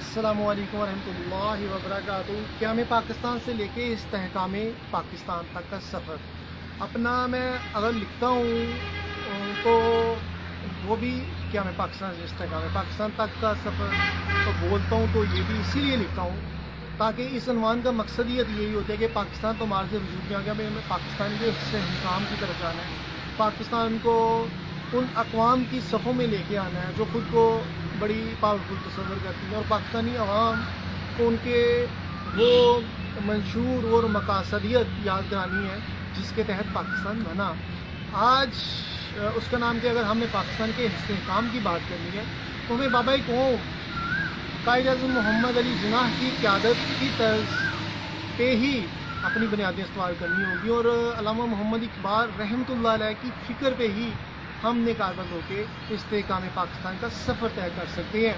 السلام علیکم ورحمۃ اللہ وبرکاتہ۔ قیام پاکستان سے لے کے استحکام پاکستان تک کا سفر اپنا میں اگر لکھتا ہوں تو وہ بھی قیام پاکستان سے استحکام پاکستان تک کا سفر تو بولتا ہوں تو یہ بھی اسی لیے لکھتا ہوں تاکہ اس عنوان کا مقصد یہی ہوتا ہے کہ پاکستان تو ہمارے سے وجود میں آ گیا، ہمیں پاکستان کے استحکام کی طرف جانا ہے، پاکستان کو ان اقوام کی صفوں میں لے کے آنا ہے جو خود کو بڑی پاورفل تصور کرتی ہیں اور پاکستانی عوام کو ان کے وہ منشور اور مقاصدیت یاد کرانی ہے جس کے تحت پاکستان بنا۔ آج اس کا نام کہ اگر ہم نے پاکستان کے استحکام کی بات کرنی ہے تو ہمیں بابا قوم قائد اعظم محمد علی جناح کی قیادت کی طرز پہ ہی اپنی بنیادیں استوار کرنی ہوگی اور علامہ محمد اقبال رحمۃ اللہ علیہ کی فکر پہ ہی ہم نے کاربند ہو کے استحکام پاکستان کا سفر طے کر سکتے ہیں،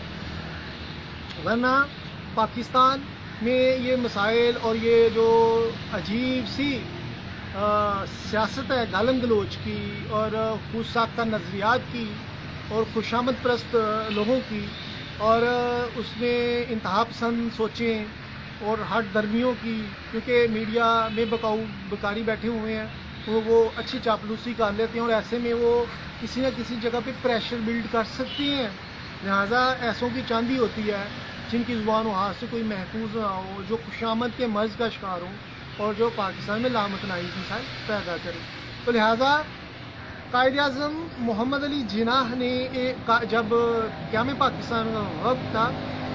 ورنہ پاکستان میں یہ مسائل اور یہ جو عجیب سی سیاست ہے گالم گلوچ کی اور خود ساختہ نظریات کی اور خوشامد پرست لوگوں کی اور اس میں انتہا پسند سوچیں اور ہٹ درمیوں کی، کیونکہ میڈیا میں بکاری بیٹھے ہوئے ہیں وہ اچھی چاپلوسی کر لیتے ہیں اور ایسے میں وہ کسی نہ کسی جگہ پہ پریشر بلڈ کر سکتے ہیں، لہٰذا ایسوں کی چاندی ہوتی ہے جن کی زبان و ہاتھ سے کوئی محفوظ نہ ہو، جو خوشامد کے مرض کا شکار ہوں اور جو پاکستان میں لامتنائی کی مثال پیدا کرے۔ تو لہٰذا قائد اعظم محمد علی جناح نے جب قیام پاکستان کا وقت تھا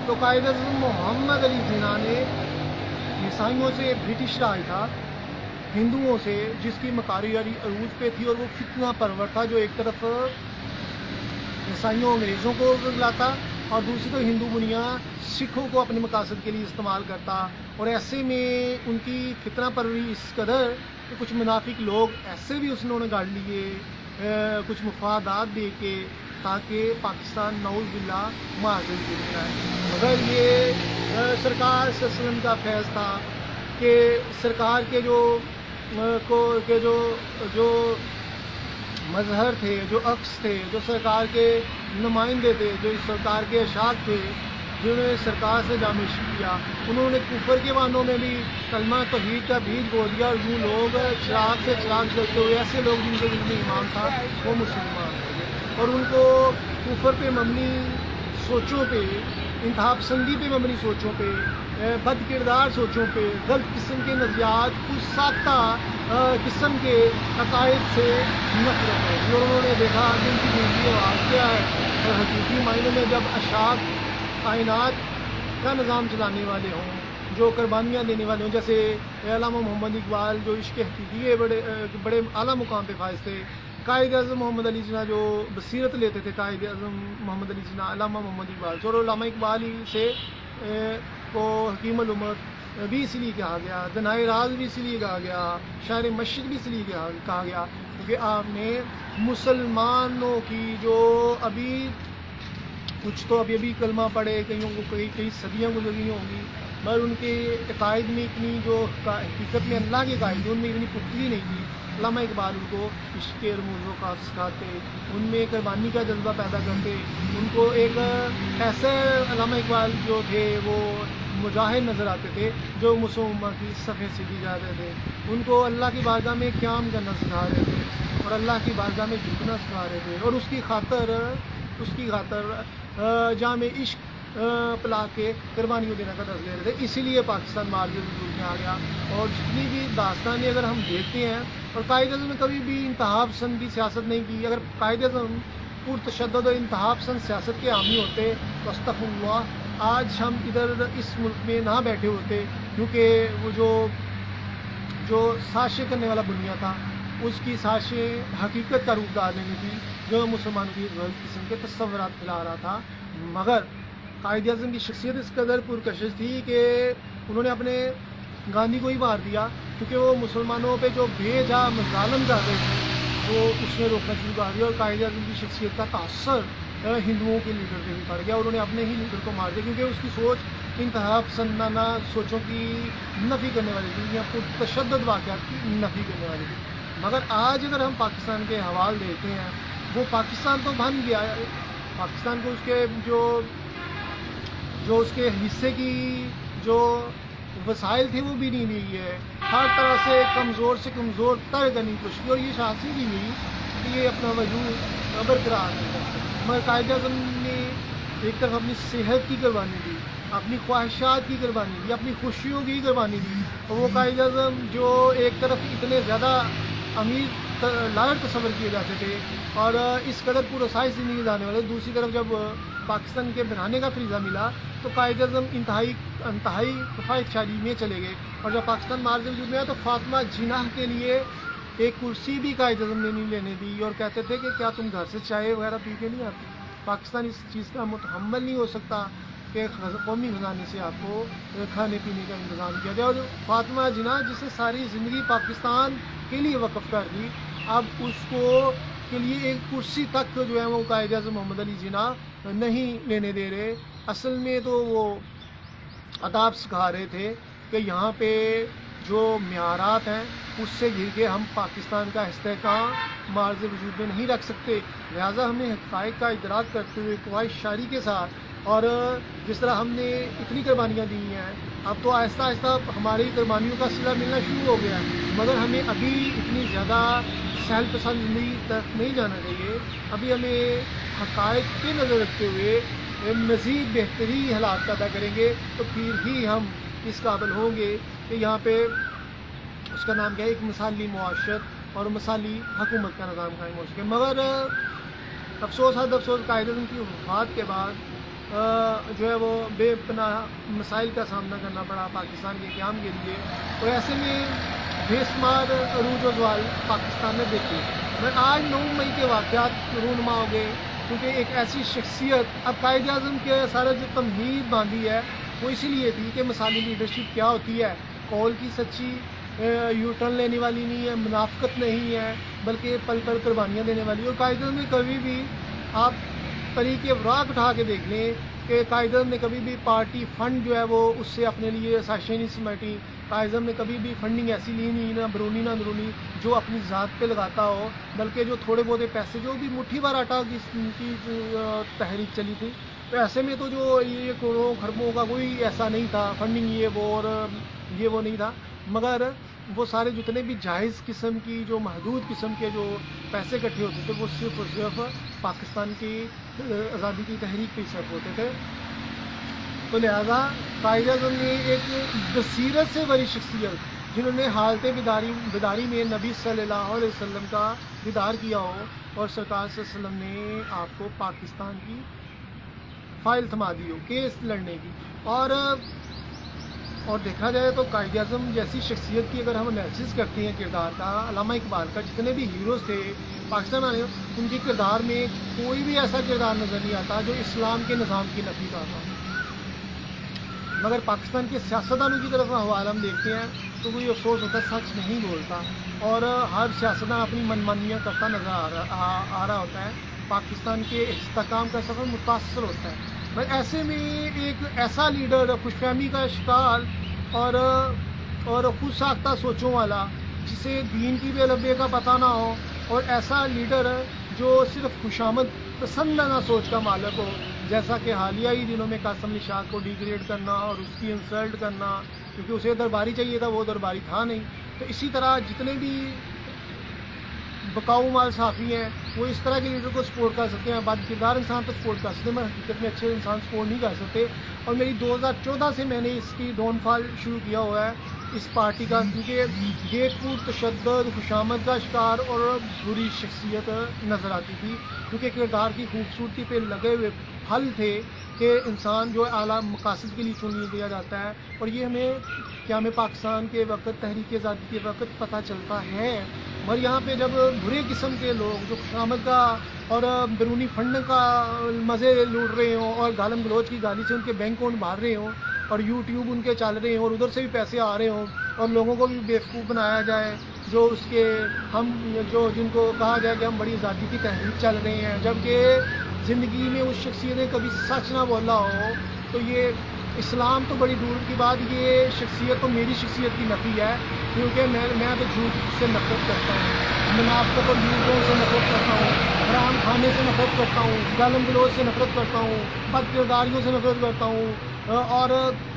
تو قائد اعظم محمد علی جناح نے عیسائیوں سے برٹش راج تھا، ہندوؤں سے جس کی مکاری عروج پہ تھی اور وہ فتنہ پرور تھا جو ایک طرف عیسائیوں انگریزوں کو لاتا اور دوسری تو ہندو بنیا سکھوں کو اپنے مقاصد کے لیے استعمال کرتا، اور ایسے میں ان کی فتنہ پروری اس قدر کہ کچھ منافق لوگ ایسے بھی انہوں نے گاڑ لیے کچھ مفادات دے کے تاکہ پاکستان نعوذ باللہ معذور گر جائے، مگر یہ سرکار صلی اللہ علیہ وسلم کا فیض تھا کہ سرکار کے جو مظہر تھے، جو عکس تھے، جو سرکار کے نمائندے تھے، جو سرکار کے اشاعت تھے جنہوں نے سرکار سے جامش کیا، انہوں نے کفر کے معنوں میں بھی کلمہ توحید کا بیج بو دیا اور یوں لوگ چراغ سے چراغ جلتے ہوئے ایسے لوگ جن کے دل میں ایمان تھا وہ مسلمان ہو گئے اور ان کو کفر پہ مبنی سوچوں پہ، انتہا پسندی پہ مبنی سوچوں پہ، بد کردار سوچوں پہ، غلط قسم کے نظریات، خود ساختہ قسم کے عقائد سے نفرت ہے اور انہوں نے دیکھا کہ ان کی زندگی آواز کیا ہے اور حقیقی معنوں میں جب اشاعت کائنات کا نظام چلانے والے ہوں، جو قربانیاں دینے والے ہوں، جیسے علامہ محمد اقبال جو عشق حقیقی بڑے اعلیٰ مقام پہ فائز تھے، قائد اعظم محمد علی جناح جو بصیرت لیتے تھے، قائد اعظم محمد علی جناح علامہ محمد اقبال اور علامہ اقبال ہی سے کو حکیم الامت بھی اسی لیے کہا گیا، دنائے راز بھی اسی لیے کہا گیا، شاعر مشرق بھی اسی لیے کہا گیا، کیونکہ آپ نے مسلمانوں کی جو ابھی کچھ تو ابھی کلمہ پڑھے کئیوں کو کئی صدیاں گزری ہوں گی، مگر ان کے عقائد میں اتنی جو حقیقت میں اللہ کے عقائد ان میں اتنی پختگی نہیں تھی۔ علامہ اقبال ان کو عشق کے رموز و خاص سکھاتے، ان میں قربانی کا جذبہ پیدا کرتے، ان کو ایک ایسے علامہ اقبال جو تھے وہ مجاہد نظر آتے تھے جو مسلمان کی صفیں سیدھی جا رہے تھے، ان کو اللہ کی بارگاہ میں قیام کرنا سکھا رہے تھے اور اللہ کی بارگاہ میں جھکنا سکھا رہے تھے اور اس کی خاطر جام عشق پلا کے قربانیوں دینے کا درس دے رہے تھے، اسی لیے پاکستان مارج وجود میں آ گیا۔ اور جتنی بھی داستانیں اگر ہم دیکھتے ہیں، اور قائد اعظم نے کبھی بھی انتہا پسند کی سیاست نہیں کی، اگر قائد اعظم پرتشدد و انتہا پسند سیاست کے حامی ہوتے تو استغفر اللہ آج ہم ادھر اس ملک میں نہ بیٹھے ہوتے، کیونکہ وہ جو سازشیں کرنے والا بنیا تھا اس کی سازشیں حقیقت کا روپ دار لینی تھی جو مسلمانوں کی غلط قسم کے تصورات پھیلا رہا تھا، مگر قائد اعظم کی شخصیت اس قدر پرکشش تھی کہ انہوں نے اپنے گاندھی کو ہی مار دیا، کیونکہ وہ مسلمانوں پہ جو بے جا ظالم کر رہے تھے وہ اس نے روکنا شروع کر دیا اور قائد اعظم کی شخصیت کا تاثر ہندوؤں کے لیڈر پہ بھی پڑ گیا اور انہوں نے اپنے ہی لیڈر کو مار دیا، کیونکہ اس کی سوچ انتہا پسندانہ سوچوں کی نفی کرنے والی تھی یا پرتشدد واقعات کی نفی کرنے والی تھی۔ مگر آج اگر ہم پاکستان کے حوال دیکھتے ہیں، وہ پاکستان تو بن گیا ہے، پاکستان کو اس کے جو اس کے حصے کی جو وسائل تھے وہ بھی نہیں لی ہے، ہر طرح سے کمزور تر کرنے کی کوشش کی، اور یہ حاصل بھی ہوئی کہ یہ اپنا وجود برقرار نہیں کر سکتے۔ مگر قائد اعظم نے ایک طرف اپنی صحت کی قربانی دی، اپنی خواہشات کی قربانی دی، اپنی خوشیوں کی قربانی دی، اور وہ قائد اعظم جو ایک طرف اتنے زیادہ امیر لائق تصور کیے جاتے تھے اور اس قدر پراسرار زندگی گزارنے والے، دوسری طرف جب پاکستان کے بنانے کا فریضہ ملا تو قائد اعظم انتہائی خواہشاتی میں چلے گئے، اور جب پاکستان معرض وجود میں آیا تو فاطمہ جناح کے لیے ایک کرسی بھی قائد اعظم نے نہیں لینے دی، اور کہتے تھے کہ کیا تم گھر سے چائے وغیرہ پی کے نہیں آتے؟ پاکستان اس چیز کا متحمل نہیں ہو سکتا کہ قومی خزانے سے آپ کو کھانے پینے کا انتظام کیا جائے۔ اور فاطمہ جناح جسے ساری زندگی پاکستان کے لیے وقف کر دی، اب اس کو کے لیے ایک کرسی تک جو ہے وہ قائد اعظم محمد علی جناح نہیں لینے دے رہے۔ اصل میں تو وہ آداب سکھا رہے تھے کہ یہاں پہ جو معیارات ہیں اس سے گر کے ہم پاکستان کا استحکام معرض وجود میں نہیں رکھ سکتے، لہٰذا ہمیں حقائق کا ادراک کرتے ہوئے خواہش شاری کے ساتھ، اور جس طرح ہم نے اتنی قربانیاں دی ہیں، اب تو آہستہ آہستہ ہماری قربانیوں کا صلہ ملنا شروع ہو گیا ہے، مگر ہمیں ابھی اتنی زیادہ سہل پسند زندگی طرف نہیں جانا چاہیے۔ ابھی ہمیں حقائق کے نظر رکھتے ہوئے مزید بہتری حالات پیدا کریں گے تو پھر ہی ہم اس قابل ہوں گے کہ یہاں پہ اس کا نام کیا ہے، ایک مثالی معاشرت اور مثالی حکومت کا نظام قائم ہو سکے۔ مگر افسوس حد افسوس قائد اعظم کی وفات کے بعد جو ہے وہ بے پناہ مسائل کا سامنا کرنا پڑا پاکستان کے قیام کے لیے، اور ایسے میں بے شمار عروج و زوال پاکستان نے دیکھے۔ میں آج 9 مئی کے واقعات رونما ہو گئے، کیونکہ ایک ایسی شخصیت، اب قائد اعظم کے سارا جو تمہید باندھی ہے وہ اسی لیے تھی کہ مثالی لیڈرشپ کیا ہوتی ہے، قول کی سچی، یو ٹرن لینے والی نہیں ہے، منافقت نہیں ہے، بلکہ پل پل قربانیاں دینے والی۔ اور قائد اعظم نے کبھی بھی، آپ طریقے وراق اٹھا کے دیکھ لیں کہ قائد اعظم نے کبھی بھی پارٹی فنڈ جو ہے وہ اس سے اپنے لیے سازشیں نہیں سمیٹی، قائد اعظم نے کبھی بھی فنڈنگ ایسی لی نہیں، نہ برونی نہ اندرونی، جو اپنی ذات پہ لگاتا ہو، بلکہ جو تھوڑے بہت پیسے، جو بھی مٹھی بھر آٹا کی تحریک چلی تھی، تو ایسے میں تو جو یہ کروڑوں خربوں کا کوئی ایسا نہیں تھا، فنڈنگ یہ وہ اور یہ وہ نہیں تھا، مگر وہ سارے جتنے بھی جائز قسم کی، جو محدود قسم کے جو پیسے اکٹھے ہوتے تھے، وہ صرف اور صرف پاکستان کی آزادی کی تحریک پہ صرف ہوتے تھے۔ تو لہذا قائد اعظم نے ایک بصیرت سے بڑی شخصیت، جنہوں نے حالت بیداری میں نبی صلی اللہ علیہ وسلم کا دیدار کیا ہو، اور سرکار صلی اللہ علیہ وسلم نے آپ کو پاکستان کی فائل تھما دی ہو کیس لڑنے کی، اور دیکھا جائے تو قائد اعظم جیسی شخصیت کی اگر ہم انالیسس کرتے ہیں کردار کا، علامہ اقبال کا، جتنے بھی ہیروز تھے پاکستان والے، ان کے کردار میں کوئی بھی ایسا کردار نظر نہیں آتا جو اسلام کے نظام کی نفی کرتا ہو۔ مگر پاکستان کے سیاستدانوں کی طرف حوالہ ہم دیکھتے ہیں تو کوئی افسوس ہوتا ہے، سچ نہیں بولتا، اور ہر سیاستدان اپنی منمانیاں کرتا نظر آ رہا ہوتا ہے، پاکستان کے استحکام کا سفر متاثر ہوتا ہے۔ ایسے میں ایک ایسا لیڈر، خوش فہمی کا شکار اور خود ساختہ سوچوں والا، جسے دین کی بے لبے کا پتہ نہ ہو، اور ایسا لیڈر جو صرف خوشامد پسند نہ سوچ کا مالک ہو، جیسا کہ حالیہ ہی دنوں میں قاسم علی شاہ کو ڈیگریڈ کرنا اور اس کی انسلٹ کرنا، کیونکہ اسے درباری چاہیے تھا، وہ درباری تھا نہیں۔ تو اسی طرح جتنے بھی بکاؤ مال صحافی ہیں وہ اس طرح کے لیڈر کو سپورٹ کر سکتے ہیں، بد کردار انسان تو سپورٹ کر سکتے ہیں، مگر حقیقت میں اچھے انسان سپورٹ نہیں کر سکتے۔ اور میری 2014 سے میں نے اس کی ڈاؤن فال شروع کیا ہوا ہے اس پارٹی کا، کیونکہ گیٹ فوڈ، تشدد، خوشامد کا شکار اور بری شخصیت نظر آتی تھی، کیونکہ کردار کی خوبصورتی پہ لگے ہوئے پھل تھے کہ انسان جو اعلیٰ مقاصد کے لیے چن لیا جاتا ہے، اور یہ ہمیں پاکستان کے وقت، تحریک آزادی کے وقت پتہ چلتا ہے۔ اور یہاں پہ جب برے قسم کے لوگ جو خوشامد کا اور بیرونی فنڈ کا مزے لوٹ رہے ہوں، اور گالم گلوچ کی گالی سے ان کے بینک اکاؤنٹ باہر رہے ہوں، اور یوٹیوب ان کے چل رہے ہوں، اور ادھر سے بھی پیسے آ رہے ہوں، اور لوگوں کو بھی بیوقوف بنایا جائے، جن کو کہا جائے کہ ہم بڑی آزادی کی تحریک چل رہے ہیں، جبکہ زندگی میں اس شخصیت نے کبھی سچ نہ بولا ہو، تو یہ اسلام تو بڑی دور کی بات، یہ شخصیت تو میری شخصیت کی نفی ہے، کیونکہ میں تو جھوٹ سے نفرت کرتا ہوں، منافقت اور جھوٹوں سے نفرت کرتا ہوں، حرام کھانے سے نفرت کرتا ہوں، گالم گلوچ سے نفرت کرتا ہوں، بد کرداریوں سے نفرت کرتا ہوں، اور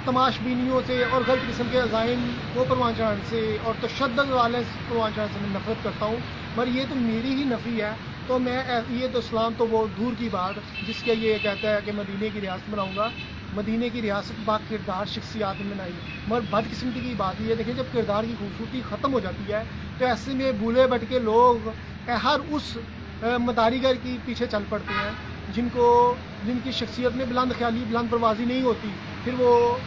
تماش بینیوں سے اور غلط قسم کے عزائم کو پروان چڑھانے سے اور تشدد والے پروان چڑھانے سے میں نفرت کرتا ہوں، مگر یہ تو میری ہی نفی ہے. تو میں یہ تو اسلام تو وہ دور کی بات جس کے یہ کہتا ہے کہ مدینے کی ریاست بناؤں گا. مدینے کی ریاست با کردار شخصیات میں بنائی، مگر بدقسمتی کی بات یہ دیکھیں جب کردار کی خوبصورتی ختم ہو جاتی ہے تو ایسے میں بھولے بھٹکے لوگ ہر اس مداریگر کی پیچھے چل پڑتے ہیں جن کی شخصیت میں بلند خیالی بلند پروازی نہیں ہوتی. پھر وہ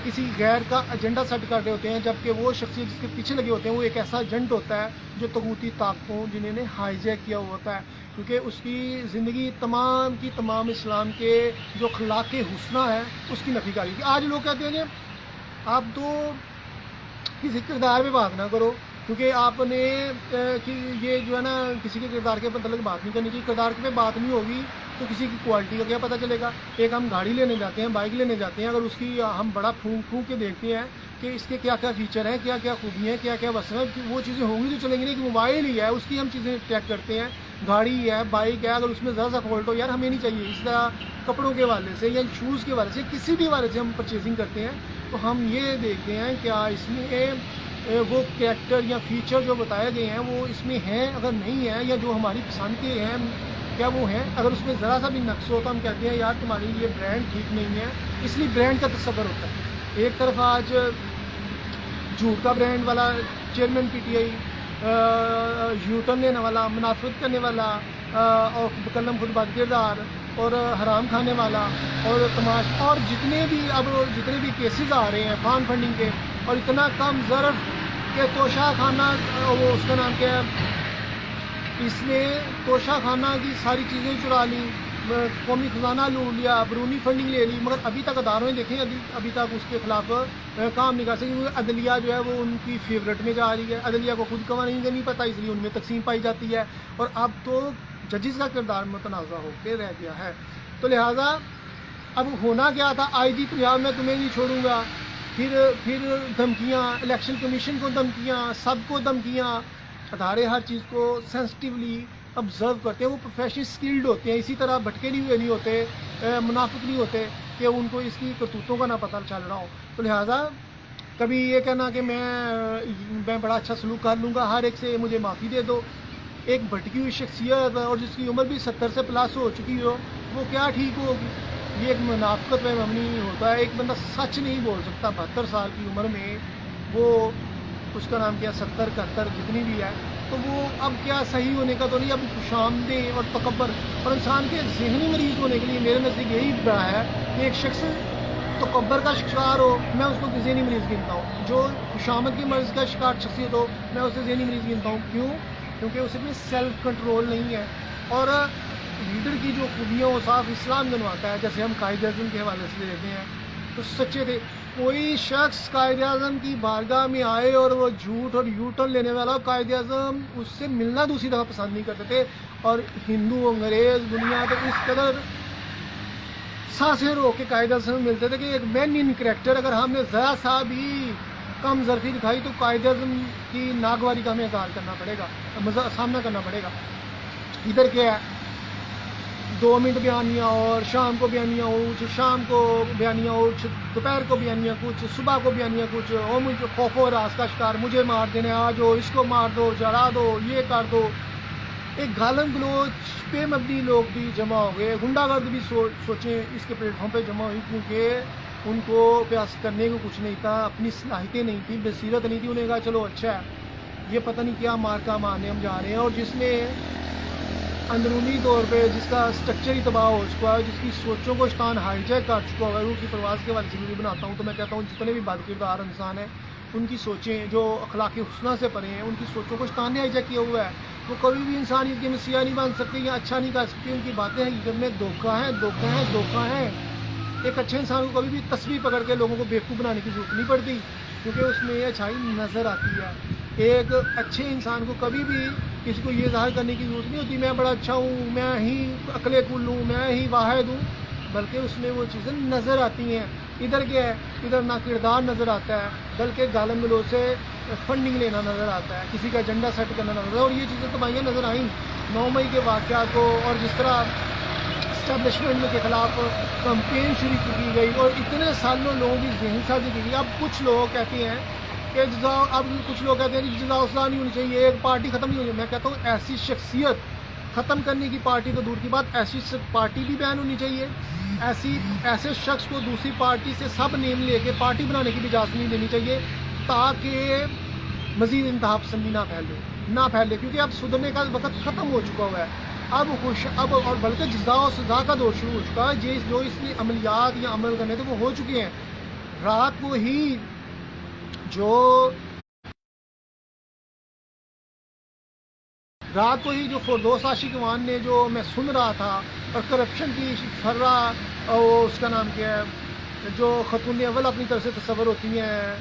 کسی غیر کا ایجنڈا سیٹ کر رہے ہوتے ہیں، جبکہ وہ شخصیت جس کے پیچھے لگے ہوتے ہیں وہ ایک ایسا ایجنٹ ہوتا ہے جو طاغوتی طاقتوں جنہوں نے ہائی جیک کیا ہوا ہوتا ہے، کیونکہ اس کی زندگی تمام کی تمام اسلام کے جو اخلاق حسنہ ہے اس کی نفی کاری تھی. آج لوگ کہتے ہیں کہ آپ تو کسی کردار پہ بات نہ کرو، کیونکہ آپ نے یہ جو ہے نا کسی کے کردار کے متعلق بات نہیں کرنی چاہیے. کردار پہ بات نہیں ہوگی تو کسی کی کوالٹی کا کیا پتہ چلے گا. ایک ہم گاڑی لینے جاتے ہیں، بائک لینے جاتے ہیں، اگر اس کی ہم بڑا پھونک کے دیکھتے ہیں کہ اس کے کیا کیا فیچر ہیں، کیا کیا خوبیاں ہیں، کیا کیا وصف ہیں، وہ چیزیں ہوں گی تو چلیں گی نہیں. کہ موبائل ہی ہے اس کی ہم چیزیں چیک کرتے ہیں، گاڑی ہے، بائک ہے، اگر اس میں ذرا سا فالٹ ہو یار ہمیں نہیں چاہیے. اس طرح کپڑوں کے حوالے سے یا شوز کے حوالے سے کسی بھی حوالے سے ہم پرچیزنگ کرتے ہیں تو ہم یہ دیکھتے ہیں کیا اس میں وہ کریکٹر یا فیچر جو بتائے گئے ہیں وہ اس میں ہیں، اگر نہیں ہے یا جو ہماری پسند کے ہیں کیا وہ ہیں. اگر اس میں ذرا سا بھی نقص ہو تو ہم کہتے ہیں یار تمہاری یہ برانڈ ٹھیک نہیں ہے. اس لیے برانڈ کا تصور ہوتا ہے. ایک طرف آج جھوٹ کا برانڈ والا chairman P T I, U turn لینے والا، منافقت کرنے والا اور مکلم خود بد کردار اور حرام کھانے والا اور تماش اور جتنے بھی کیسز آ رہے ہیں فان فنڈنگ کے، اور اتنا کم ظرف کہ توشہ خانہ وہ اس کا نام کیا ہے، اس نے توشہ خانہ کی ساری چیزیں چرا لی، قومی خزانہ لوٹ لیا، برونی فنڈنگ لے لی، مگر ابھی تک اداروں نے دیکھیں ابھی تک اس کے خلاف کام نہیں کر سکے، کیونکہ عدلیہ جو ہے وہ ان کی فیورٹ میں جا رہی ہے. عدلیہ کو خود قوانین کا نہیں پتہ، اس لیے ان میں تقسیم پائی جاتی ہے. اور اب تو ججز کا کردار متنازع ہو کے رہ گیا ہے. تو لہٰذا اب ہونا کیا تھا، آئی جی پنجاب میں تمہیں نہیں چھوڑوں گا، پھر دھمکیاں، الیکشن کمیشن کو دھمکیاں، سب کو دھمکیاں. ادارے ہر چیز کو سینسٹیولی آبزرو کرتے ہیں، وہ پروفیشنل اسکلڈ ہوتے ہیں. اسی طرح بھٹکے نہیں ہوتے، منافق نہیں ہوتے کہ ان کو اس کی کرتوتوں کا نہ پتہ چل رہا ہو. تو لہٰذا کبھی یہ کہنا کہ میں بڑا اچھا سلوک کر لوں گا، ہر ایک سے مجھے معافی دے دو. ایک بھٹکی ہوئی شخصیت اور جس کی عمر بھی 70 سے پلس ہو چکی ہو وہ کیا ٹھیک ہوگی. یہ ایک منافقت میں مبنی ہوتا ہے. ایک بندہ سچ نہیں بول سکتا 72 سال کی عمر میں، وہ اس کا نام کیا 70 71 جتنی بھی ہے، تو وہ اب کیا صحیح ہونے کا تو نہیں. اب خوشامدیں اور تکبر اور انسان کے ذہنی مریض ہونے کے لیے میرے نزدیک یہی رہا ہے کہ ایک شخص تکبر کا شکار ہو میں اس کو ذہنی مریض گنتا ہوں، جو خوشامد کی مرض کا شکار شخصیت ہو میں اسے ذہنی مریض گنتا ہوں. کیوں؟ کیونکہ اسے میں سیلف کنٹرول نہیں ہے. اور لیڈر کی جو خوبیاں وہ صاف اسلام گنواتا ہے. جیسے ہم قائد اعظم کے حوالے سے لیتے ہیں تو سچے تھے. کوئی شخص قائد اعظم کی بارگاہ میں آئے اور وہ جھوٹ اور یو ٹرن لینے والا، قائد اعظم اس سے ملنا دوسری دفعہ پسند نہیں کرتے تھے. اور ہندو انگریز دنیا تو اس قدر سانسیں روک کے قائد اعظم سے ملتے تھے کہ ایک مین ان کریکٹر اگر ہم نے ذرا سا بھی کم ظرفی دکھائی تو قائد اعظم کی ناگواری کا ہمیں اظہار کرنا پڑے گا، سامنا کرنا پڑے گا. ادھر کیا ہے 2 منٹ بیانیہ اور شام کو بیانیہ کچھ، شام کو بیانیہ کچھ، دوپہر کو بیانیہ کچھ، صبح کو بیانیہ کچھ، اور مجھے خوف و راز کا شکار، مجھے مار دینے آ جاؤ، اس کو مار دو، جلا دو، یہ کر دو. ایک گالم گلوچ پہ مبنی لوگ بھی جمع ہو گئے. غنڈہ گرد بھی سوچیں اس کے پلیٹ فارم پہ جمع ہوئی، کیونکہ ان کو پیاس کرنے کو کچھ نہیں تھا، اپنی صلاحیتیں نہیں تھیں، بصیرت نہیں تھی. انہیں کہا چلو اچھا ہے یہ پتہ نہیں کیا مارکا مارنے ہم جا رہے ہیں. اور جس نے اندرونی طور پہ جس کا اسٹرکچر ہی تباہ ہو چکا ہے، جس کی سوچوں کو شیطان ہائی جیک کر چکا ہے، روح کی پرواز کے حوالے سے بھی بناتا ہوں تو میں کہتا ہوں جتنے بھی بد کردار انسان ہیں ان کی سوچیں جو اخلاق حسنہ سے پرے ہیں، ان کی سوچوں کو شیطان نے ہائی جیک کیا ہوا ہے. وہ کبھی بھی انسانیت کے مسیح نہیں بن سکتے یا اچھا نہیں کر سکتے. ان کی باتیں حقیقت میں دھوکہ ہے. ایک اچھے انسان کو کبھی بھی تصویر پکڑ کے لوگوں کو بیوقوف بنانے کی ضرورت نہیں پڑتی، کیونکہ اس میں اچھائی نظر آتی ہے. ایک اچھے انسان کو کبھی بھی کسی کو یہ ظاہر کرنے کی ضرورت نہیں ہوتی میں بڑا اچھا ہوں، میں ہی عقل کل ہوں، میں ہی واحد ہوں، بلکہ اس میں وہ چیزیں نظر آتی ہیں. ادھر کیا ہے، ادھر نہ کردار نظر آتا ہے بلکہ گالم گلوچ سے فنڈنگ لینا نظر آتا ہے، کسی کا ایجنڈا سیٹ کرنا نظر آتا ہے. اور یہ چیزیں تباہیاں نظر آئیں 9 مئی کے واقعات کو. اور جس طرح اسٹیبلشمنٹ کے خلاف کمپین شروع کی گئی اور اتنے سالوں لوگوں کی ذہن سازی کی گئی. اب کچھ لوگ کہتے ہیں کہ اب کچھ لوگ کہتے ہیں کہ جزا سزا نہیں ہونی چاہیے, ایک پارٹی ختم نہیں ہونی چاہیے. میں کہتا ہوں ایسی شخصیت ختم کرنے کی پارٹی تو دور کی بات, ایسی پارٹی بھی بین ہونی چاہیے. ایسے شخص کو دوسری پارٹی سے سب نیم لے کے پارٹی بنانے کی بھی اجازت نہیں دینی چاہیے تاکہ مزید انتہا پسندی نہ پھیلے کیونکہ اب سدھرنے کا وقت ختم ہو چکا ہوا ہے. اب اور بلکہ جزا و سزا کا دور شروع ہو چکا ہے. جو اس میں عملیات یا عمل کرنے تھے وہ ہو چکے ہیں. رات کو ہی جو فردوس عاشقوان نے جو میں سن رہا تھا اور کرپشن کی فرا اس کا نام کیا ہے جو خاتون اول اپنی طرف سے تصور ہوتی ہیں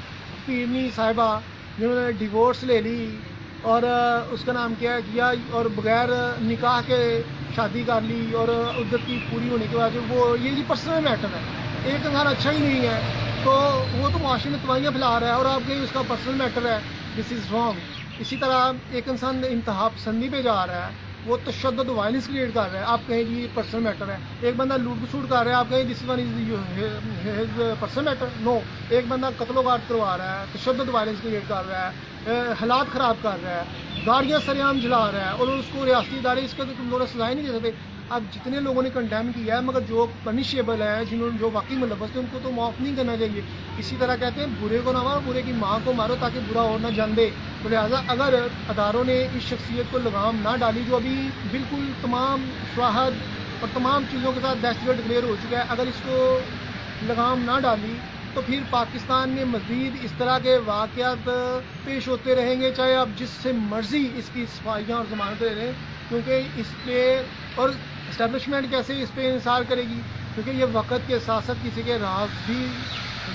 پیرنی صاحبہ جنہوں نے ڈیورس لے لی اور اس کا نام کیا ہے کیا اور بغیر نکاح کے شادی کر لی اور عدت کی پوری ہونے کے بعد وہ یہ پرسنل میٹر ہے. ایک انسان اچھا ہی نہیں ہے تو وہ تو معاشرے میں تباہیاں پھیلا رہا ہے اور آپ کہیں اس کا پرسنل میٹر ہے, دس از رانگ. اسی طرح ایک انسان انتہا پسندی پہ جا رہا ہے, وہ تشدد وائلنس کریٹ کر رہا ہے, آپ کہیں یہ پرسنل میٹر ہے. ایک بندہ لوٹ کسوٹ کر رہا ہے, آپ کہیں this one is his personal matter. No. ایک بندہ قتل و غارت کروا رہا ہے, تشدد وائلنس کریٹ کر رہا ہے, حالات خراب کر رہا ہے, گاڑیاں سر عام جلا رہا ہے اور اس کو ریاستی ادارے اس کا کمزور سزائیں نہیں دے سکتے. اب جتنے لوگوں نے کنڈیم کیا ہے مگر جو پنشیبل ہے جو واقعی ملوث تھے ان کو تو معاف نہیں کرنا چاہیے. اسی طرح کہتے ہیں برے کو نہ مارو, برے کی ماں کو مارو تاکہ برا اور نہ جان دے. تو لہٰذا اگر اداروں نے اس شخصیت کو لگام نہ ڈالی جو ابھی بالکل تمام شواہد اور تمام چیزوں کے ساتھ دہشت گرد ڈکلیئر ہو چکا ہے, اگر اس کو لگام نہ ڈالی تو پھر پاکستان میں مزید اس طرح کے واقعات پیش ہوتے رہیں گے, چاہے آپ جس سے مرضی اس کی صفائیاں اور ضمانتیں دے رہیں, کیونکہ اس پہ اور اسٹیبلشمنٹ کیسے اس پہ انحصار کرے گی کیونکہ یہ وقت کے ساتھ ساتھ کسی کے راز بھی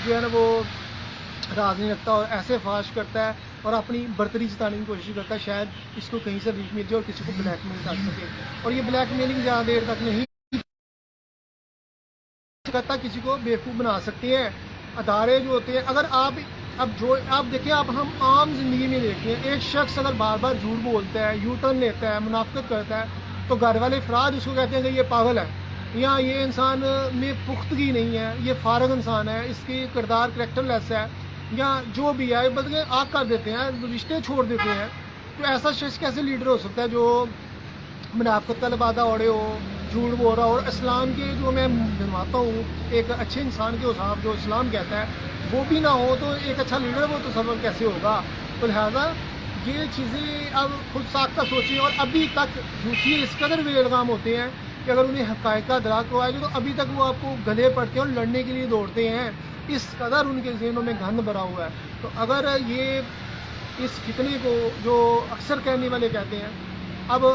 جو ہے نا وہ راز نہیں رکھتا اور ایسے فاش کرتا ہے اور اپنی برتری جتانے کی کوشش کرتا ہے شاید اس کو کہیں سے ریچ مل جائے اور کسی کو بلیک میل کر سکے. اور یہ بلیک میلنگ زیادہ دیر تک نہیں کرتا, کسی کو بیوقوف بنا سکتے ہیں. ادارے جو ہوتے ہیں اگر آپ دیکھیں آپ ہم عام زندگی میں دیکھتے ہیں ایک شخص اگر بار بار جھوٹ بولتا ہے, یو ٹرن لیتا ہے, منافقت کرتا ہے تو گھر والے افراد اس کو کہتے ہیں کہ یہ پاگل ہے یا یہ انسان میں پختگی نہیں ہے, یہ فارغ انسان ہے, اس کی کردار کریکٹر لیس ہے یا جو بھی ہے, بلکہ آگ کر دیتے ہیں, رشتے چھوڑ دیتے ہیں. تو ایسا شخص کیسے لیڈر ہو سکتا ہے جو منافقت کا لبادہ اوڑے ہو, جھوٹ بول رہا ہو اور اسلام کے جو میں بنواتا ہوں ایک اچھے انسان کے حساب جو اسلام کہتا ہے وہ بھی نہ ہو تو ایک اچھا لیڈر وہ تو سفر کیسے ہوگا. تو لہٰذا یہ چیزیں اب خود ساختہ سوچیں. اور ابھی تک جھوٹی اس قدر بے الزام ہوتے ہیں کہ اگر انہیں حقائق کا ادراک کروایا جائے تو ابھی تک وہ آپ کو گلے پڑتے ہیں اور لڑنے کے لیے دوڑتے ہیں, اس قدر ان کے ذہنوں میں گند بھرا ہوا ہے. تو اگر یہ اس فتنے کو جو اکثر کہنے والے کہتے ہیں, اب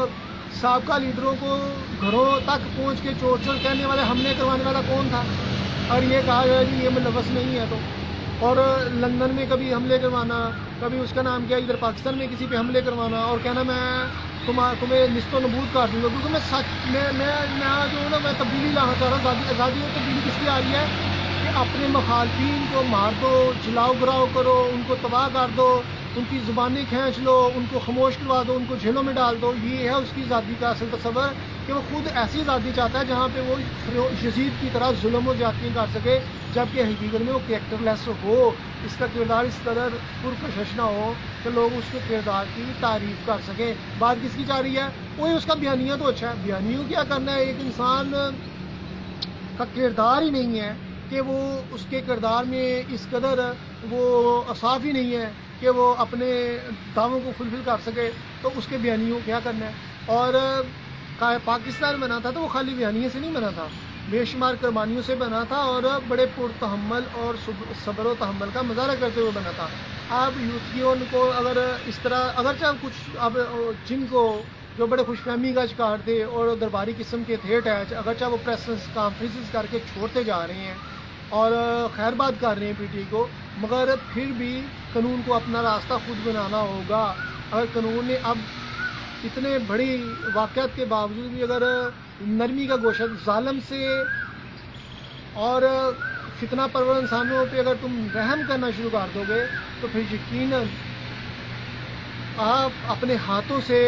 سابقہ لیڈروں کو گھروں تک پہنچ کے چور چور کہنے والے حملے کروانے والا کون تھا اور یہ کہا گیا کہ یہ ملوث نہیں ہے, تو اور لندن میں کبھی حملے کروانا, کبھی اس کا نام کیا ادھر پاکستان میں کسی پہ حملے کروانا اور کہنا میں تمہیں نست و نبود کر دوں گا کیونکہ میں جو نا میں تبدیلی لانا چاہ رہا ہوں. آزادی اور تبدیلی کس لیے آ رہی ہے کہ اپنے مخالفین کو مار دو, جلاؤ گراؤ کرو, ان کو تباہ کر دو, ان کی زبانیں کھینچ لو, ان کو خاموش کروا دو, ان کو جیلوں میں ڈال دو. یہ ہے اس کی آزادی کا اصل تصور کہ وہ خود ایسی آزادی چاہتا ہے جہاں پہ وہ یزید کی طرح ظلم و زیادتیاں کر سکے جبکہ حقیقت میں وہ کریکٹر لیس ہو, اس کا کردار اس قدر پرکشش نہ ہو کہ لوگ اس کے کردار کی تعریف کر سکیں. بات کس کی چاہ رہی ہے, وہی اس کا بیانیہ تو اچھا ہے, بیانیوں کیا کرنا ہے. ایک انسان کا کردار ہی نہیں ہے کہ وہ اس کے کردار میں اس قدر وہ صاف ہی نہیں ہے کہ وہ اپنے دعووں کو فلفل کر سکے, تو اس کے بیانیوں کیا کرنا ہے. اور پاکستان بنا تھا تو وہ خالی بیانیے سے نہیں بنا تھا, بے شمار قربانیوں سے بنا تھا اور بڑے پرتحمل اور صبر و تحمل کا مظاہرہ کرتے ہوئے بنا تھا. اب یوتھیوں کو اگر اس طرح اگرچہ کچھ اب جن کو جو بڑے خوش فہمی کا شکار تھے اور درباری قسم کے تھے اٹیچ, اگرچہ وہ پریس کانفرنسز کر کے چھوڑتے جا رہے ہیں اور خیر بات کر رہے ہیں پی ٹی کو, مگر پھر بھی قانون کو اپنا راستہ خود بنانا ہوگا. اگر قانون نے اب اتنے بڑی واقعات کے باوجود بھی اگر نرمی کا گوشہ ظالم سے اور فتنہ پرور انسانوں پہ اگر تم رحم کرنا شروع کر دو گے تو پھر یقیناً آپ اپنے ہاتھوں سے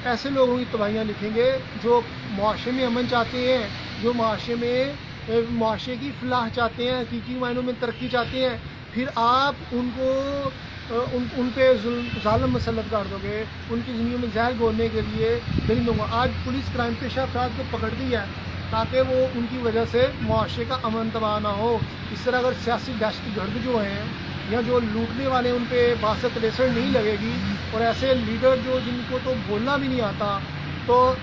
ایسے لوگوں کی تباہیاں لکھیں گے جو معاشرے میں امن چاہتے ہیں، جو معاشرے کی فلاح چاہتے ہیں، حقیقی معنوں میں ترقی چاہتے ہیں، پھر آپ ان کو ان پہ ظالم مسلط کر دو گے، ان کی زندگیوں میں زہر گھولنے کے لیے درندوں کو. آج پولیس کرائم پیشہ افراد کو پکڑتی ہے تاکہ وہ ان کی وجہ سے معاشرے کا امن تباہ نہ ہو. اس طرح اگر سیاسی دہشت گرد جو ہیں یا جو لوٹنے والے ان پہ باسط لیسر نہیں لگے گی، اور ایسے لیڈر جن کو تو بولنا بھی نہیں آتا، تو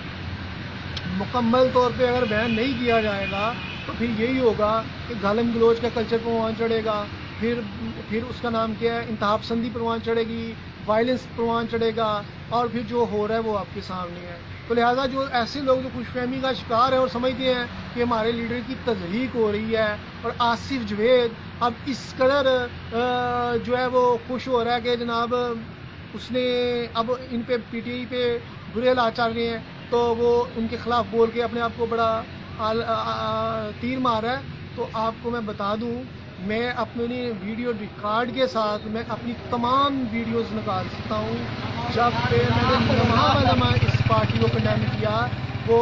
مکمل طور پہ اگر بین نہیں کیا جائے گا تو پھر یہی ہوگا کہ گالم گلوچ کا کلچر پروان چڑھے گا، پھر اس کا نام کیا ہے، انتہا پسندی پروان چڑھے گی، وائلنس پروان چڑھے گا، اور پھر جو ہو رہا ہے وہ آپ کے سامنے ہے. تو لہٰذا جو ایسے لوگ جو خوش فہمی کا شکار ہیں اور سمجھتے ہیں کہ ہمارے لیڈر کی تضحیق ہو رہی ہے، اور آصف جوید اب اس قدر جو ہے وہ خوش ہو رہا ہے کہ جناب اس نے اب ان پہ پی ٹی آئی پہ برے حالات چل رہے ہیں، تو وہ ان کے خلاف بول کے اپنے آپ کو بڑا تیر مار رہا ہے. تو آپ کو میں بتا دوں، میں اپنی ویڈیو ریکارڈ کے ساتھ میں اپنی تمام ویڈیوز نکال سکتا ہوں. جب پہ میں نے لمحہ اس پارٹی کو کنڈیم کیا، وہ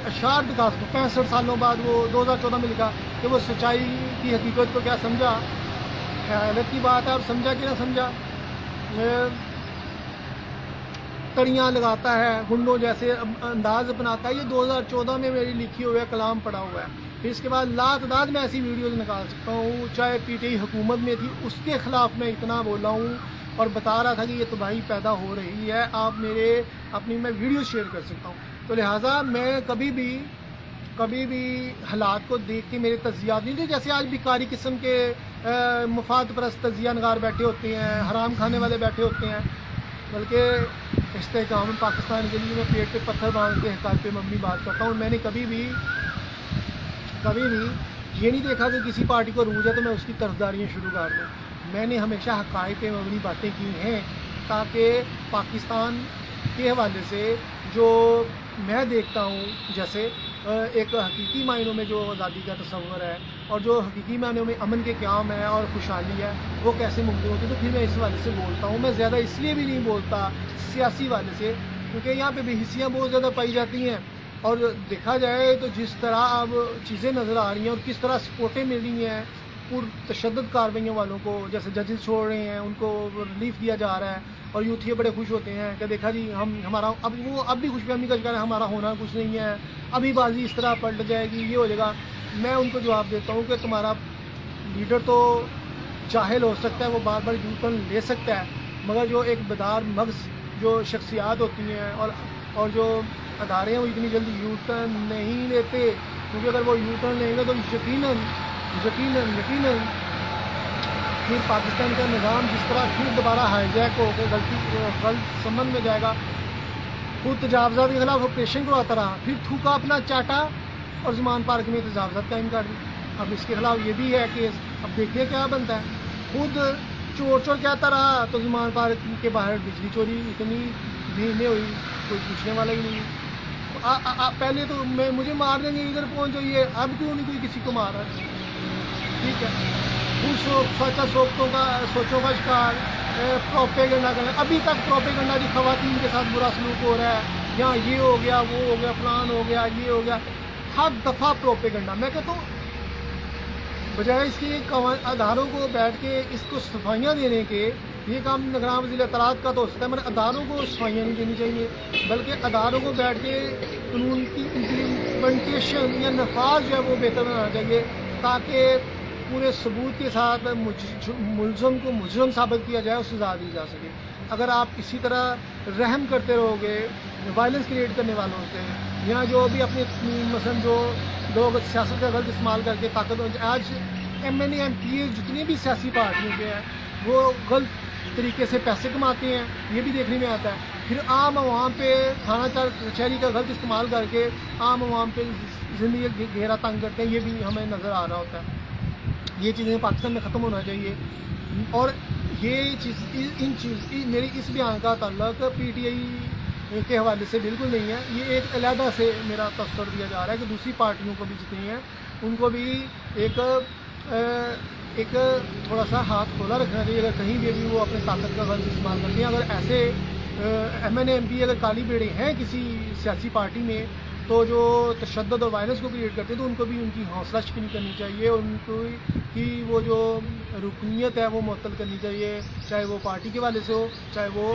اشعار دکھا سکتا ہوں. 65 سالوں بعد وہ 2014 میں لکھا کہ وہ سچائی کی حقیقت کو کیا سمجھا. حیرت کی بات ہے، اور سمجھا کہ نہ سمجھا. کڑیاں لگاتا ہے، گنڈوں جیسے انداز اپناتا ہے. یہ 2014 میں میری لکھی ہوئے کلام پڑا ہوا ہے. پھر اس کے بعد تعداد میں ایسی ویڈیوز نکال سکتا ہوں. چاہے پی ٹی آئی حکومت میں تھی، اس کے خلاف میں اتنا بولا ہوں اور بتا رہا تھا کہ یہ تباہی پیدا ہو رہی ہے. آپ میں ویڈیوز شیئر کر سکتا ہوں. تو لہٰذا میں کبھی بھی حالات کو دیکھ کے میرے تجزیات نہیں تھے. جیسے آج بیکاری قسم کے مفاد پرست تجزیہ نگار بیٹھے ہوتے ہیں، حرام کھانے والے بیٹھے ہوتے ہیں، بلکہ استحکام پاکستان کے لیے میں پیٹ پہ پتھر باندھ کے حقائق پہ مبنی بات کرتا ہوں. میں نے کبھی بھی یہ نہیں دیکھا کہ کسی پارٹی کو عروج ہے تو میں اس کی طرفداریاں شروع کر دوں. میں نے ہمیشہ حقائق پہ مبنی باتیں کی ہیں تاکہ پاکستان کے حوالے سے جو میں دیکھتا ہوں، جیسے ایک حقیقی معنوں میں جو آزادی کا تصور ہے اور جو حقیقی معنوں میں امن کے قیام ہے اور خوشحالی ہے، وہ کیسے ممکن ہوتی ہے. تو پھر میں اس حوالے سے بولتا ہوں. میں زیادہ اس لیے بھی نہیں بولتا سیاسی حوالے سے کیونکہ یہاں پہ بے حسیاں بہت زیادہ پائی جاتی ہیں، اور دیکھا جائے تو جس طرح اب چیزیں نظر آ رہی ہیں اور کس طرح سپورٹیں مل رہی ہیں پر تشدد کارروائیوں والوں کو، جیسے ججز چھوڑ رہے ہیں، ان کو ریلیف دیا جا رہا ہے، اور یوتھی بڑے خوش ہوتے ہیں کہ دیکھا جی ہمارا اب بھی خوش فہمی کا شکار ہے، ہمارا ہونا کچھ نہیں ہے، ابھی بازی اس طرح پلٹ جائے گی، یہ ہو جائے گا. میں ان کو جواب دیتا ہوں کہ تمہارا لیڈر تو جاہل ہو سکتا ہے، وہ بار بار یو ٹرن لے سکتا ہے، مگر جو ایک بیدار مغز جو شخصیات ہوتی ہیں اور جو ادارے ہیں وہ اتنی جلدی یو ٹرن نہیں لیتے. کیونکہ اگر وہ یو ٹرن لیں گے تو یقیناً پھر پاکستان کا نظام جس طرح پھر دوبارہ ہائی جیک ہو کے غلط سمن میں جائے گا. خود تجاوزات کے خلاف آپریشن کرواتا رہا، پھر تھوکا اپنا چاٹا اور زمان پارک میں تجاوزات قائم کر دی. اب اس کے خلاف یہ بھی ہے کہ اب دیکھیں کیا بنتا ہے. خود چور کہتا رہا تو زمان پارک کے باہر بجلی چوری اتنی بھیڑ ہوئی، کوئی پوچھنے والا ہی نہیں. پہلے تو مجھے مار دیں گے، ادھر پہنچ جائیے، اب کیوں نہیں کوئی کسی کو مارا. ٹھیک ہے، سوچوں کا شکار پروپیگنڈا کرنا. ابھی تک پروپیگنڈا کی خواتین کے ساتھ برا سلوک ہو رہا ہے، یہاں یہ ہو گیا، وہ ہو گیا، فلان ہو گیا، یہ ہو گیا. ہر دفعہ پروپیگنڈا. میں کہتا ہوں بجائے اس کے اداروں کو بیٹھ کے اس کو صفائیاں دینے کے، یہ کام نگران وزیر اطلاعات کا تو ہو سکتا ہے، مگر اداروں کو صفائیاں نہیں دینی چاہیے، بلکہ اداروں کو بیٹھ کے قانون کی امپلیمنٹیشن یا نفاذ جو ہے وہ بہتر بنانا چاہیے، تاکہ پورے ثبوت کے ساتھ ملزم کو مجرم ثابت کیا جائے، اس سے سزا دی جا سکے. اگر آپ اسی طرح رحم کرتے رہو گے وائلنس کریٹ کرنے والوں سے، یا جو بھی اپنے مثلا جو لوگ سیاست کا غلط استعمال کر کے آج M N A M P A جتنی بھی سیاسی پارٹیوں کے ہیں وہ غلط طریقے سے پیسے کماتے ہیں، یہ بھی دیکھنے میں آتا ہے. پھر عام عوام پہ تھانہ کچہری کا غلط استعمال کر کے عام عوام پہ زندگی گھیرا تنگ کرتے ہیں، یہ بھی ہمیں نظر آ رہا ہوتا ہے. یہ چیزیں پاکستان میں ختم ہونا چاہیے. اور یہ میری اس بیان کا تعلق پی ٹی آئی کے حوالے سے بالکل نہیں ہے. یہ ایک علیحدہ سے میرا تصور دیا جا رہا ہے کہ دوسری پارٹیوں کو بھی جتنی ہیں ان کو بھی ایک تھوڑا سا ہاتھ کھولا رکھنا چاہیے. اگر کہیں بھی وہ اپنے طاقت کا غلط استعمال کرتے ہیں، اگر ایسے M N A M P اگر کالی بیڑے ہیں کسی سیاسی پارٹی میں تو جو تشدد اور وائلنس کو کریٹ کرتے ہیں تو ان کو بھی ان کی حوصلہ شکنی کرنی چاہیے، ان کو کی وہ جو رکنیت ہے وہ معطل کرنی چاہیے، چاہے وہ پارٹی کے والے سے ہو چاہے وہ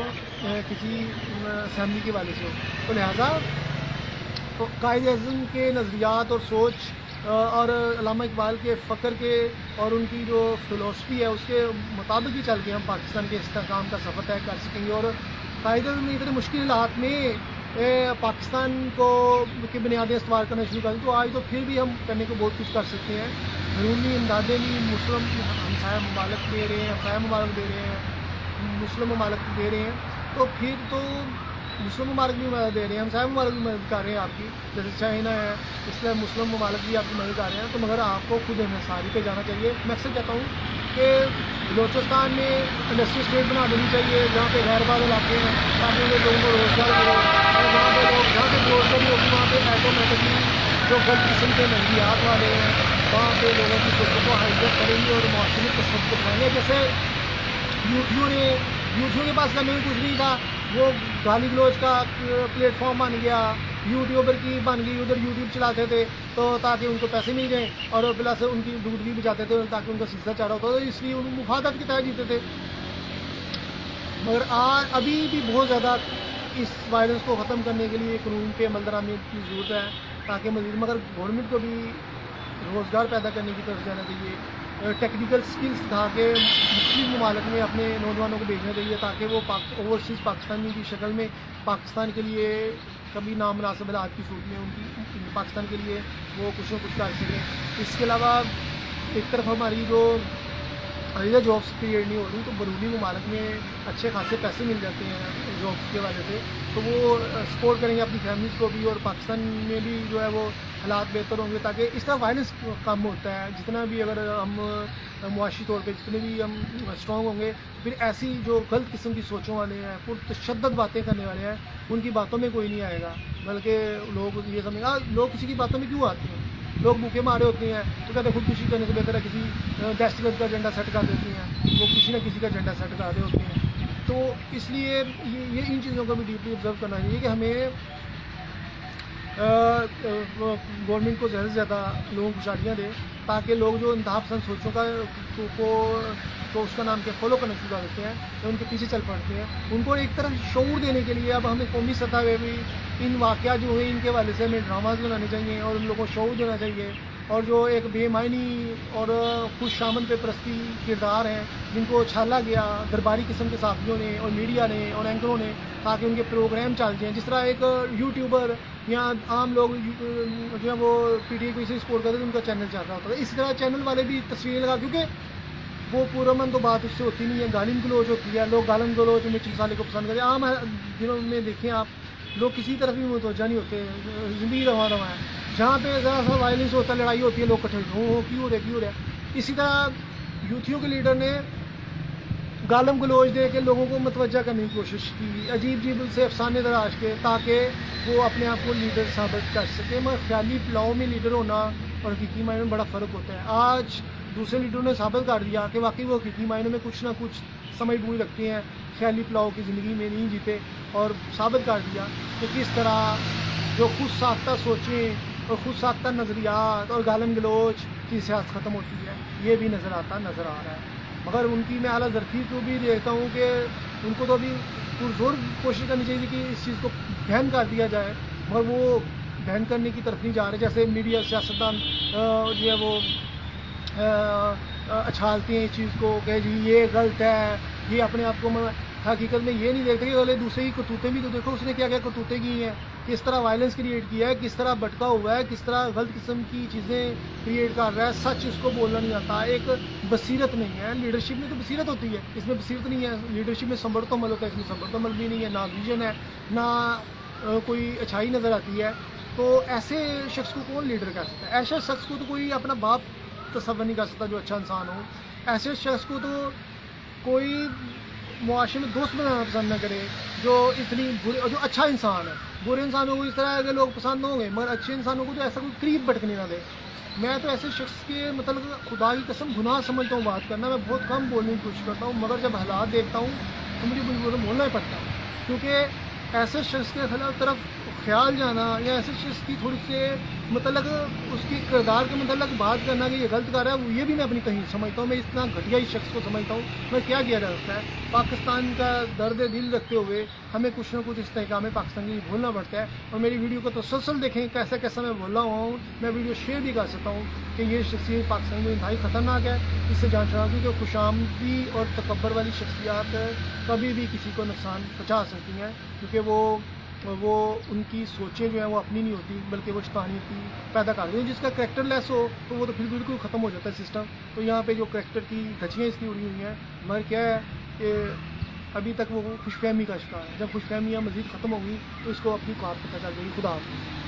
کسی اسمبلی کے والے سے ہو۔ تو لہٰذا قائد اعظم کے نظریات اور سوچ اور علامہ اقبال کے فکر کے اور ان کی جو فلسفی ہے اس کے مطابق ہی چل کے ہم پاکستان کے استحکام کا سفر طے کر سکیں گے۔ اور قائد اعظم نے اتنے مشکل حالات میں پاکستان کو کی بنیادیں استوار کرنا شروع کر دیں تو آج تو پھر بھی ہم کرنے کو بہت کچھ کر سکتے ہیں۔ بیرونی امدادیں بھی مسلم ہمسایہ ممالک دے رہے ہیں، ہمسایہ ممالک دے رہے ہیں، مسلم ممالک دے رہے ہیں، تو پھر تو مسلم ممالک بھی مدد دے رہے ہیں، ہمسایہ ممالک بھی مدد کر رہے ہیں آپ کی، جیسے چائنا ہے، اس طرح مسلم ممالک بھی آپ کی مدد کر رہے ہیں۔ تو مگر آپ کو خود انحصاری پہ جانا چاہیے۔ میں اکثر کہتا ہوں کہ بلوچستان میں انڈسٹری اسٹیٹ بنا دینی چاہیے جہاں پہ غیر آباد علاقے ہیں تاکہ ان لوگوں کو روزگار ملے، اور جہاں پہ بروزگاری ہوگی وہاں پہ ایٹومیٹکلی جو غلط قسم کے نظریات والے ہیں وہاں پہ لوگوں کی سوچوں کو ہائیجیک کریں گے اور معاشرے تصور کو بنائیں گے۔ جیسے یوتھیوں کے پاس کرنے میں کچھ نہیں تھا، وہ گالی گلوچ کا پلیٹ فارم بن گیا، یوٹیوبر کی بن گئی، ادھر یوٹیوب چلاتے تھے تو تاکہ ان کو پیسے مل جائیں، اور پلس ان کی دودھ بھی بچاتے تھے تاکہ ان کا سلسلہ چل رہا ہوتا تو اس لیے ان مفادات کے تحت جیتے تھے۔ مگر ابھی بھی بہت زیادہ اس وائلنس کو ختم کرنے کے لیے قانون کے عمل درآمد کی ضرورت ہے تاکہ مزید، مگر گورنمنٹ کو بھی روزگار پیدا کرنے کی طرف جانا چاہیے، ٹیکنیکل سکلز سکھا کے مختلف ممالک میں اپنے نوجوانوں کو بھیجنا چاہیے تاکہ وہ اوورسیز پاکستانی کی شکل میں پاکستان کے لیے کبھی نامناسب حالات کی صورت میں ان کی پاکستان کے لیے وہ کچھ نہ کچھ کر سکیں۔ اس کے علاوہ ایک طرف ہماری جو جابس کریٹ نہیں ہو رہی تو بیرونی ممالک میں اچھے خاصے پیسے مل جاتے ہیں جابس کے وجہ سے، تو وہ سپورٹ کریں گے اپنی فیملیز کو بھی، اور پاکستان میں بھی جو ہے وہ حالات بہتر ہوں گے تاکہ اس طرح وائلنس کم ہوتا ہے۔ جتنا بھی اگر ہم معاشی طور پہ جتنے بھی ہم اسٹرانگ ہوں گے پھر ایسی جو غلط قسم کی سوچوں والے ہیں، پرتشدد باتیں کرنے والے ہیں، ان کی باتوں میں کوئی نہیں آئے گا، بلکہ لوگ یہ سمجھیں گا لوگ کسی کی باتوں میں کیوں آتے ہیں، لوگ بھوکے مارے ہوتے ہیں تو کہتے ہیں خودکشی کرنے سے بہتر ہے کسی دہشت گرد کا ایجنڈا سیٹ کر دیتے ہیں، وہ کسی نہ کسی کا ایجنڈا سیٹ کر رہے ہوتے ہیں۔ تو اس لیے یہ ان چیزوں کو بھی ڈیپلی آبزرو کرنا چاہیے کہ ہمیں گورنمنٹ کو زیادہ سے زیادہ لوگوں کو خوشحالیاں دے تاکہ لوگ جو انتہا پسند سوچوں کا کو اس کا نام کیا فالو کرنا شروع کر دیتے ہیں تو ان کے پیچھے چل پڑتے ہیں۔ ان کو ایک طرف شعور دینے کے لیے اب ہمیں قومی سطح پہ بھی ان واقعات جو ہوئے ان کے حوالے سے ہمیں ڈراماز بنانے چاہیے اور ان لوگوں کو شعور دینا چاہیے، اور جو ایک بے معنی اور خوش آمد پہ پرستی کردار ہیں جن کو چھالا گیا درباری قسم کے صحافیوں نے اور میڈیا نے اور اینکروں نے تاکہ ان کے پروگرام چل جائیں، جس طرح ایک یوٹیوبر یا عام لوگ جو ہے وہ پی ٹی آئی کو اسے سپورٹ کرتے تھے ان کا چینل چل رہا ہوتا تھا، اس طرح چینل والے بھی تصویریں لگا، کیونکہ وہ پرامن تو بات اس سے ہوتی نہیں ہے، گالم گلوچ ہوتی ہے، لوگ گالم گلوچ مرچ مسالے کو پسند کرتے ہیں۔ عام دنوں میں دیکھیں آپ لوگ کسی طرف بھی متوجہ نہیں ہوتے، زندگی رواں رواں ہے، جہاں پہ ذرا سا وائلنس ہوتا ہے لڑائی ہوتی ہے لوگ کٹھے ہو کیوں ہو رہا ہے۔ اسی طرح یوتھیوں کے لیڈر نے گالم گلوچ دے کے لوگوں کو متوجہ کرنے کی کوشش کی، عجیب عجیب سے افسانے تراش کے تاکہ وہ اپنے آپ کو لیڈر ثابت کر سکے، مگر خیالی پلاؤ میں لیڈر ہونا اور حقیقی معنی میں بڑا فرق ہوتا ہے۔ آج دوسرے لیڈروں نے ثابت کر دیا کہ واقعی وہ حقیقی معنی میں کچھ نہ کچھ سمجھ بوجھ رکھتے ہیں، خیالی پلاؤ کی زندگی میں نہیں جیتے، اور ثابت کر دیا کہ کس طرح جو خود ساختہ سوچیں اور خود ساختہ نظریات اور گالم گلوچ کی سیاست ختم ہوتی ہے، یہ بھی نظر آ رہا ہے۔ مگر ان کی میں اعلیٰ ظرفی کو بھی دیکھتا ہوں کہ ان کو تو ابھی پرزور کوشش کرنی چاہیے کہ اس چیز کو بین کر دیا جائے، مگر وہ بین کرنے کی طرف نہیں جا رہے۔ جیسے میڈیا سیاستدان جو ہے وہ اچھالتے ہیں اس چیز کو کہ جی یہ غلط ہے، یہ اپنے آپ کو حقیقت میں یہ نہیں دیکھتے کہ اگلے دوسرے کی کرتوتیں بھی تو دیکھو، اس نے کیا کیا کرتوتیں کی ہیں، کس طرح وائلنس کریٹ کیا ہے، کس طرح بھٹکا ہوا ہے، کس طرح غلط قسم کی چیزیں کریٹ کر رہا ہے، سچ اس کو بولنا نہیں آتا، ایک بصیرت نہیں ہے۔ لیڈرشپ میں تو بصیرت ہوتی ہے، اس میں بصیرت نہیں ہے۔ لیڈرشپ میں سنبھڑ تو عمل ہوتا ہے، اس میں سنبھڑ تو عمل بھی نہیں ہے، نہ ویژن ہے، نہ کوئی اچھائی نظر آتی ہے۔ تو ایسے شخص کو کون لیڈر کہہ سکتا ہے؟ ایسے شخص کو تو کوئی اپنا باپ تصور نہیں کر سکتا جو اچھا انسان ہو، ایسے شخص کو تو کوئی معاشرے میں دوست بنانا پسند نہ کرے جو اتنی برے، جو اچھا انسان ہے۔ برے انسانوں کو اس طرح ہے کہ لوگ پسند ہوں گے، مگر اچھے انسانوں کو تو ایسا کوئی قریب بھٹکنے نہ دے۔ میں تو ایسے شخص کے مطلب خدا کی قسم گناہ سمجھتا ہوں بات کرنا، میں بہت کم بولنے کی کوشش کرتا ہوں، مگر جب حالات دیکھتا ہوں تو مجھے بولنا ہی پڑتا ہے۔ کیونکہ ایسے شخص کے خلاف طرف خیال جانا یا ایسے شخص کی تھوڑی سے متعلق اس کی کردار کے متعلق بات کرنا کہ یہ غلط کر رہا ہے، یہ بھی میں اپنی کہیں سمجھتا ہوں. میں اتنا گھٹیا ہی شخص کو سمجھتا ہوں. میں کیا کیا جا سکتا ہے؟ پاکستان کا درد دل رکھتے ہوئے ہمیں کچھ نہ کچھ استحکام پاکستانی بولنا پڑتا ہے. اور میری ویڈیو کو تسلسل دیکھیں کیسا کیسا میں بول رہا ہوں. میں ویڈیو شیئر بھی کر سکتا ہوں کہ یہ شخصیت پاکستان میں انتہائی خطرناک ہے. اس سے جان چڑھا کہ خوش آمدی اور تکبر والی شخصیات کبھی بھی کسی کو نقصان پہنچا سکتی ہیں، کیونکہ وہ ان کی سوچیں جو ہیں وہ اپنی نہیں ہوتی بلکہ وہ شیطانی کی پیدا کر دیتی ہیں. جس کا کریکٹر لیس ہو تو وہ تو پھر بالکل ختم ہو جاتا ہے سسٹم. تو یہاں پہ جو کریکٹر کی دھچیاں اس کی اڑی ہوئی ہیں، مگر کیا ہے کہ ابھی تک وہ خوش فہمی کا شکار ہے. جب خوش فہمیاں مزید ختم ہوں گی تو اس کو اپنی کار پتہ چل جائے گی. خدا حافظ.